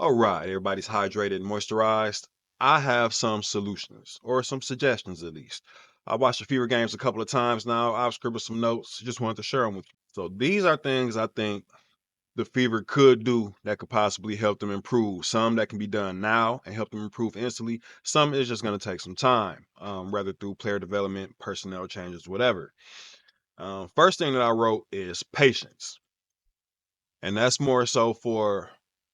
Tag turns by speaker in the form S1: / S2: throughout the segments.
S1: All right, everybody's hydrated and moisturized. I have some solutions, or some suggestions at least. I watched the Fever games a couple of times now. I've scribbled some notes. Just wanted to share them with you. So these are things I think the Fever could do that could possibly help them improve. Some that can be done now and help them improve instantly. Some is just going to take some time, whether through player development, personnel changes, whatever. First thing that I wrote is patience. And that's more so for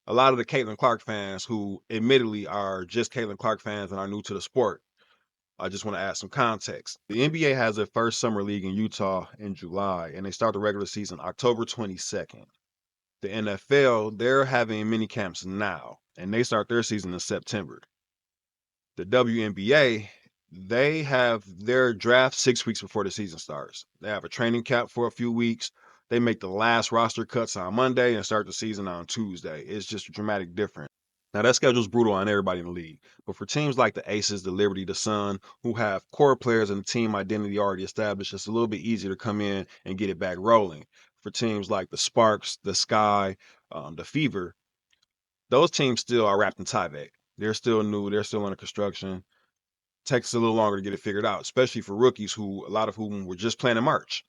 S1: a lot of the Caitlin Clark fans who admittedly are just Caitlin Clark fans and are new to the sport. I just want to add some context. The NBA has their first summer league in Utah in July, and they start the regular season October 22nd. The NFL, they're having mini camps now, and they start their season in September. The WNBA, they have their draft 6 weeks before the season starts. They have a training camp for a few weeks. They make the last roster cuts on Monday and start the season on Tuesday. It's just a dramatic difference. Now that schedule's brutal on everybody in the league, but for teams like the Aces, the Liberty, the Sun, who have core players and a team identity already established, it's a little bit easier to come in and get it back rolling. For teams like the Sparks, the Sky, the Fever, those teams still are wrapped in Tyvek. They're still new. They're still under construction. Takes a little longer to get it figured out, especially for rookies who a lot of whom were just playing in March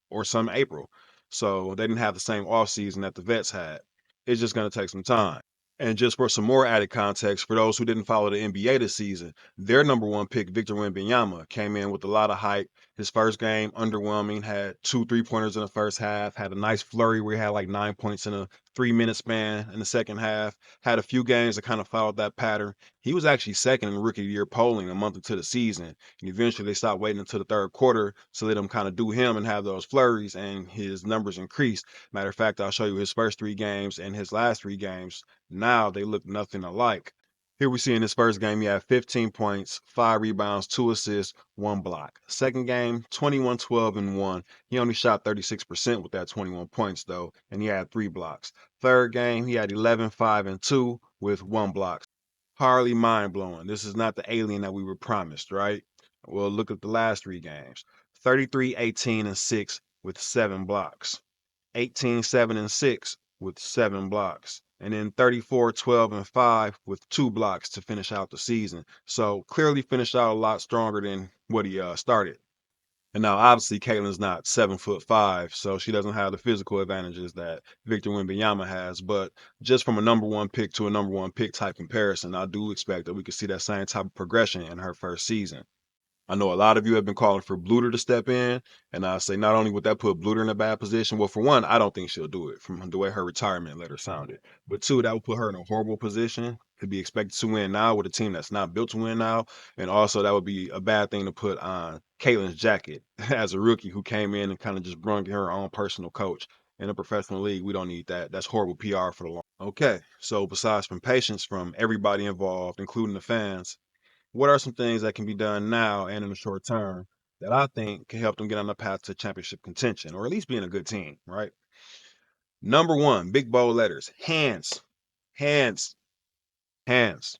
S1: or some April. So they didn't have the same off season that the vets had. It's just going to take some time. And just for some more added context, for those who didn't follow the NBA this season, their number one pick, Victor Wembanyama, came in with a lot of hype. His first game, underwhelming, had 2 3-pointers in the first half, had a nice flurry where he had like 9 points in a 3 minute span in the second half, had a few games that kind of followed that pattern. He was actually second in Rookie of the Year polling a month into the season. And eventually they stopped waiting until the third quarter to let him kind of do him and have those flurries, and his numbers increased. Matter of fact, I'll show you his first 3 games and his last 3 games. Now they look nothing alike. Here we see in his first game, he had 15 points, 5 rebounds, 2 assists, 1 block. Second game, 21, 12, and 1. He only shot 36% with that 21 points, though, and he had 3 blocks. Third game, he had 11, 5, and 2 with 1 block. Hardly mind blowing. This is not the alien that we were promised, right? Well, look at the last 3 games 33, 18, and 6 with 7 blocks. 18, 7, and 6 with 7 blocks. And then 34, 12, and 5 with 2 blocks to finish out the season. So clearly finished out a lot stronger than what he started. And now obviously Caitlin's not 7'5", so she doesn't have the physical advantages that Victor Wembanyama has. But just from a number one pick to a number one pick type comparison, I do expect that we could see that same type of progression in her first season. I know a lot of you have been calling for Bluter to step in, and I say not only would that put Bluter in a bad position, well, for one, I don't think she'll do it from the way her retirement letter sounded. But two, that would put her in a horrible position to be expected to win now with a team that's not built to win now, and also that would be a bad thing to put on Caitlin's jacket as a rookie who came in and kind of just brung in her own personal coach. In a professional league, we don't need that. That's horrible PR for the long. Okay, so besides from patience from everybody involved, including the fans, what are some things that can be done now and in the short term that I think can help them get on the path to championship contention or at least being a good team, right? Number one, big bold letters, hands, hands, hands,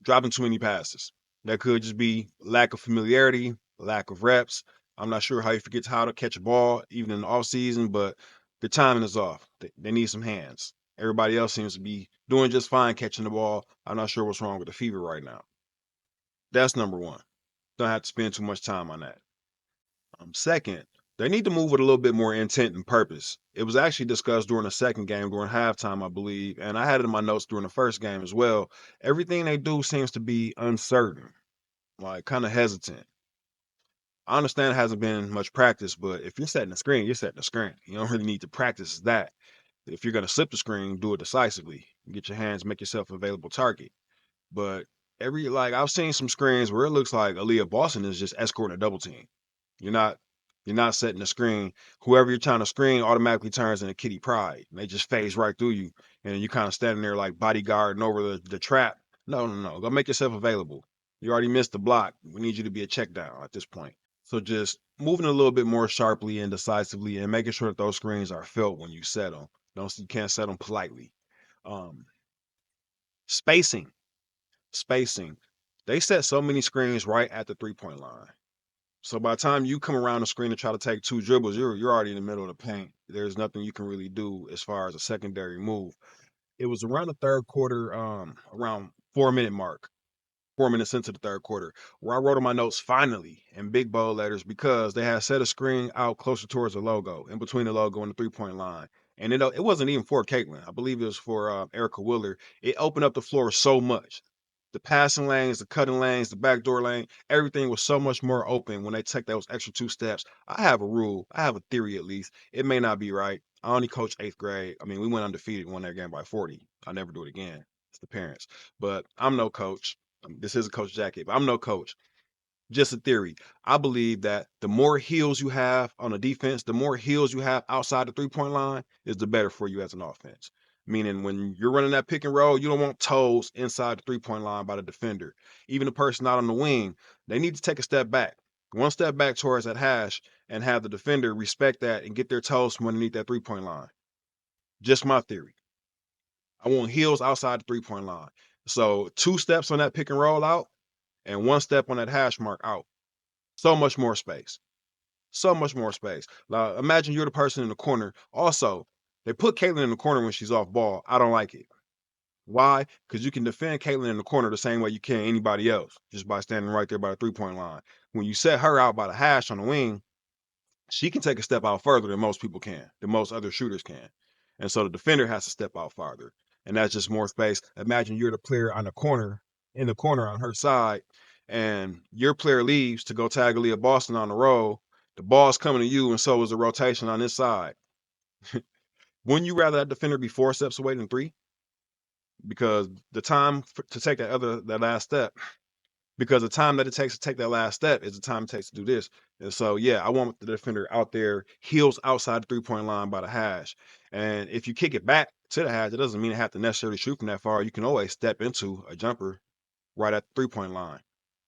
S1: dropping too many passes. That could just be lack of familiarity, lack of reps. I'm not sure how you forget how to catch a ball, even in the off season, but the timing is off. They need some hands. Everybody else seems to be doing just fine catching the ball. I'm not sure what's wrong with the Fever right now. That's number one. Don't have to spend too much time on that. Second, they need to move with a little bit more intent and purpose. It was actually discussed during the second game, during halftime, I believe, and I had it in my notes during the first game as well. Everything they do seems to be uncertain, like kind of hesitant. I understand it hasn't been much practice, but if you're setting the screen, you're setting the screen. You don't really need to practice that. If you're gonna slip the screen, do it decisively. Get your hands, make yourself a available target. But I've seen some screens where it looks like Aaliyah Boston is just escorting a double team. You're not you're not setting the screen. Whoever you're trying to screen automatically turns into Kitty Pride. And they just phase right through you. And you kind of standing there like bodyguarding over the trap. No, no, no. Go make yourself available. You already missed the block. We need you to be a check down at this point. So just moving a little bit more sharply and decisively and making sure that those screens are felt when you set them. Don't you can't set them politely. Um, spacing spacing. They set so many screens right at the 3 point line. So by the time you come around the screen to try to take 2 dribbles, you're already in the middle of the paint. There's nothing you can really do as far as a secondary move. It was around the third quarter, around 4 minute mark. 4 minutes into the third quarter, where I wrote on my notes finally in big bold letters because they had set a screen out closer towards the logo, in between the logo and the 3 point line. And it wasn't even for Caitlin. I believe it was for Erica Willer. It opened up the floor so much. The passing lanes, the cutting lanes, the backdoor lane, everything was so much more open when they took those extra 2 steps. I have a rule. I have a theory at least. It may not be right. I only coach eighth grade. I mean, we went undefeated, won that game by 40. I'll never do it again. It's the parents. But I'm no coach. This is a coach jacket, but I'm no coach. Just a theory. I believe that the more heels you have on a defense, the more heels you have outside the 3 point line, is the better for you as an offense. Meaning, when you're running that pick and roll, you don't want toes inside the 3 point line by the defender. Even the person out on the wing, they need to take a step back, 1 step back towards that hash, and have the defender respect that and get their toes from underneath that 3 point line. Just my theory. I want heels outside the 3 point line. So 2 steps on that pick and roll out, and 1 step on that hash mark out. So much more space. So much more space. Now, imagine you're the person in the corner. Also, they put Caitlin in the corner when she's off ball. I don't like it. Why? Because you can defend Caitlin in the corner the same way you can anybody else, just by standing right there by the 3 point line. When you set her out by the hash on the wing, she can take a step out further than most people can, than most other shooters can. And so the defender has to step out farther. And that's just more space. Imagine you're the player on the corner, in the corner on her side, and your player leaves to go tag Aaliyah Boston on the roll. The ball's coming to you, and so is the rotation on this side. Wouldn't you rather that defender be 4 steps away than 3? Because the time to take that last step, because the time that it takes to take that last step is the time it takes to do this. And so, yeah, I want the defender out there, heels outside the 3 point line by the hash. And if you kick it back to the hash, it doesn't mean it have to necessarily shoot from that far. You can always step into a jumper right at the 3 point line.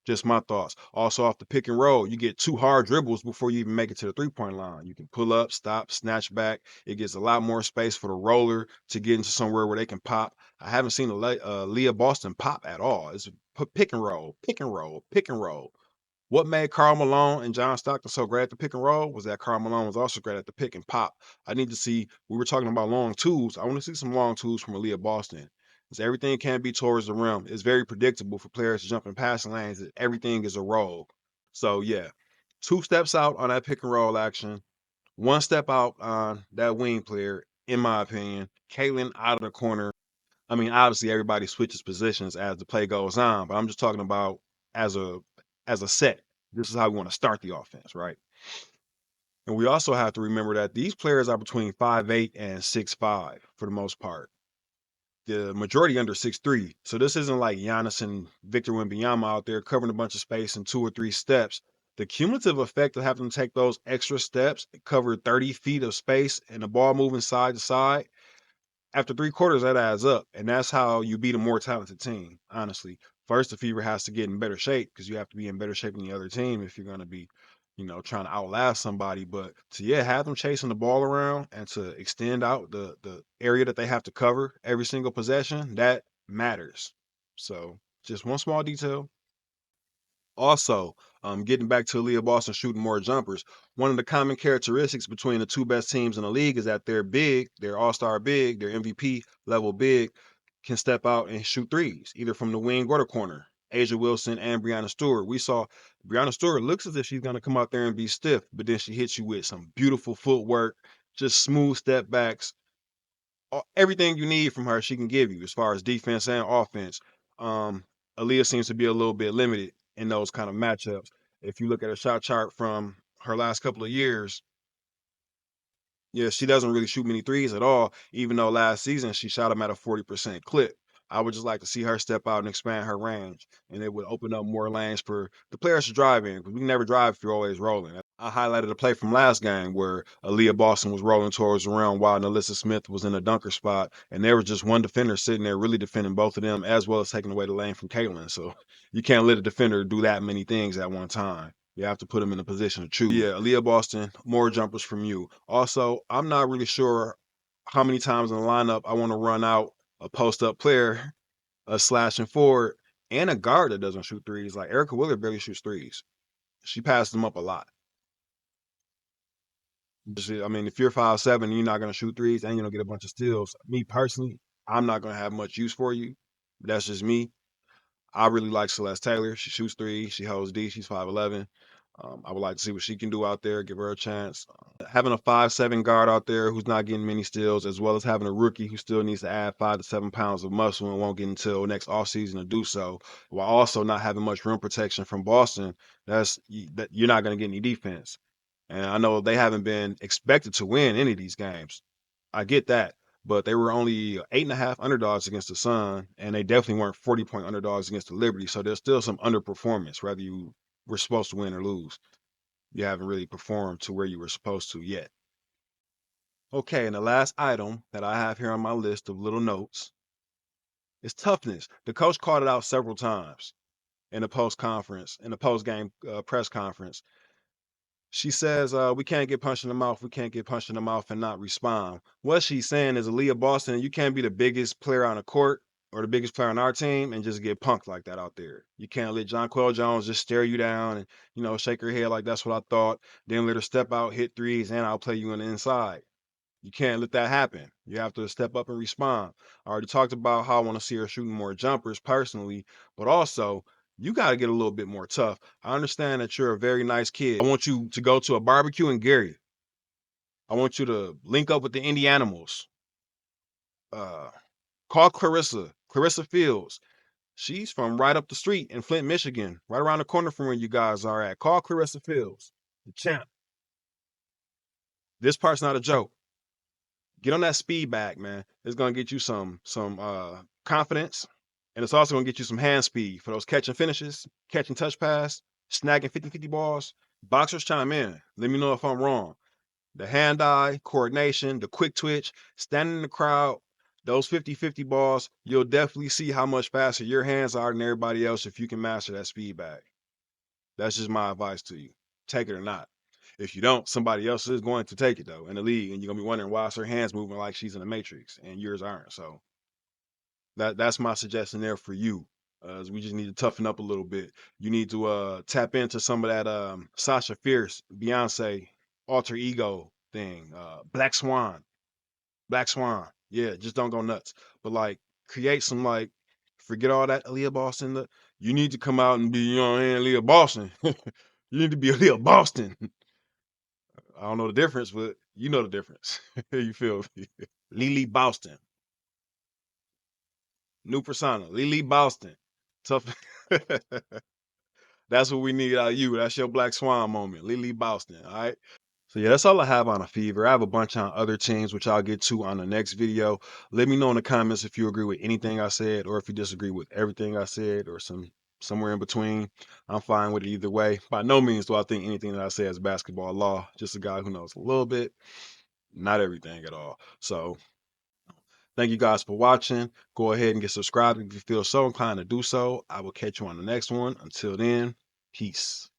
S1: Just my thoughts. Also, off the pick and roll, you get 2 hard dribbles before you even make it to the 3 point line. You can pull up, stop, snatch back. It gives a lot more space for the roller to get into somewhere where they can pop. I haven't seen Leah Boston pop at all. It's pick and roll, pick and roll, pick and roll. What made Karl Malone and John Stockton so great at the pick and roll was that Karl Malone was also great at the pick and pop. I need to see, we were talking about long twos. I want to see some long twos from Aaliyah Boston. Because everything can be towards the rim. It's very predictable for players to jump in passing lanes. Everything is a roll. So, yeah, 2 steps out on that pick and roll action, 1 step out on that wing player, in my opinion. Caitlin out of the corner. I mean, obviously everybody switches positions as the play goes on, but I'm just talking about as a as a set. This is how we want to start the offense, right? And we also have to remember that these players are between 5'8" and 6'5" for the most part. The majority under 6'3". So this isn't like Giannis and Victor Wembanyama out there covering a bunch of space in 2 or 3 steps. The cumulative effect of having to take those extra steps, cover 30 feet of space, and the ball moving side to side, after 3 quarters, that adds up. And that's how you beat a more talented team, honestly. First, the Fever has to get in better shape because you have to be in better shape than the other team if you're going to be, trying to outlast somebody. But to, yeah, have them chasing the ball around and to extend out the area that they have to cover every single possession, that matters. So just one small detail. Also, getting back to Aaliyah Boston shooting more jumpers, one of the common characteristics between the 2 best teams in the league is that they're big, they're all-star big, they're MVP level big, can step out and shoot threes, either from the wing or the corner. Asia Wilson and Brianna Stewart. We saw Brianna Stewart looks as if she's going to come out there and be stiff, but then she hits you with some beautiful footwork, just smooth step backs, everything you need from her, she can give you as far as defense and offense. Um, Aaliyah seems to be a little bit limited in those kind of matchups. If you look at a shot chart from her last couple of years, yeah, she doesn't really shoot many threes at all, even though last season she shot them at a 40% clip. I would just like to see her step out and expand her range, and it would open up more lanes for the players to drive in, because we can never drive if you're always rolling. I highlighted a play from last game where Aaliyah Boston was rolling towards the rim while Nalissa Smith was in a dunker spot, and there was just one defender sitting there really defending both of them, as well as taking away the lane from Caitlin. So you can't let a defender do that many things at one time. You have to put them in a position to choose. Yeah, Aaliyah Boston, more jumpers from you. Also, I'm not really sure how many times in the lineup I want to run out a post up player, a slashing forward, and a guard that doesn't shoot threes. Like Erica Willer barely shoots threes. She passes them up a lot. I mean, if you're 5'7", you're not gonna shoot threes and you're gonna get a bunch of steals. Me personally, I'm not gonna have much use for you. That's just me. I really like Celeste Taylor. She shoots three. She holds D. She's 5'11". I would like to see what she can do out there. Give her a chance. Having a 5'7" guard out there who's not getting many steals, as well as having a rookie who still needs to add 5 to 7 pounds of muscle and won't get until next offseason to do so, while also not having much rim protection from Boston. That you're not going to get any defense. And I know they haven't been expected to win any of these games. I get that, but they were only 8.5 underdogs against the Sun, and they definitely weren't 40-point underdogs against the Liberty. So there's still some underperformance, whether you were supposed to win or lose. You haven't really performed to where you were supposed to yet. Okay, and the last item that I have here on my list of little notes is toughness. The coach called it out several times in the post conference, in the post game press conference. She says, we can't get punched in the mouth. We can't get punched in the mouth and not respond. What she's saying is, Aaliyah Boston, you can't be the biggest player on the court or the biggest player on our team and just get punked like that out there. You can't let Jonquel Jones just stare you down and, shake her head like that's what I thought. Then let her step out, hit threes, and I'll play you on the inside. You can't let that happen. You have to step up and respond. I already talked about how I want to see her shooting more jumpers personally, but also you got to get a little bit more tough. I understand that you're a very nice kid. I want you to go to a barbecue in Gary. I want you to link up with the Indianimals. Uh, Call Clarissa Fields. She's from right up the street in Flint, Michigan, right around the corner from where you guys are at. Call Clarissa Fields, the champ. This part's not a joke. Get on that speed back, man. It's gonna get you some confidence, and it's also gonna get you some hand speed for those catch and finishes, catch and touch pass, snagging 50-50 balls. Boxers chime in. Let me know if I'm wrong. The hand-eye coordination, the quick twitch, standing in the crowd, those 50-50 balls, you'll definitely see how much faster your hands are than everybody else if you can master that speed back. That's just my advice to you. Take it or not. If you don't, somebody else is going to take it though in the league, and you're gonna be wondering why is her hands moving like she's in the Matrix and yours aren't. So that's my suggestion there for you. We just need to toughen up a little bit. You need to tap into some of that Sasha Fierce, Beyonce alter ego thing. Black Swan. Black Swan. Yeah, just don't go nuts. But like create some like forget all that Aaliyah Boston. You need to come out and be, Aaliyah Boston. You need to be Aaliyah Boston. I don't know the difference, but you know the difference. You feel me? Lily Boston. New persona. Lily Boston. Tough. That's what we need out of you. That's your Black Swan moment. Lily Boston. All right. So yeah, that's all I have on a fever. I have a bunch on other teams, which I'll get to on the next video. Let me know in the comments if you agree with anything I said, or if you disagree with everything I said, or somewhere in between. I'm fine with it either way. By no means do I think anything that I say is basketball law. Just a guy who knows a little bit, not everything at all. So thank you guys for watching. Go ahead and get subscribed if you feel so inclined to do so. I will catch you on the next one. Until then, peace.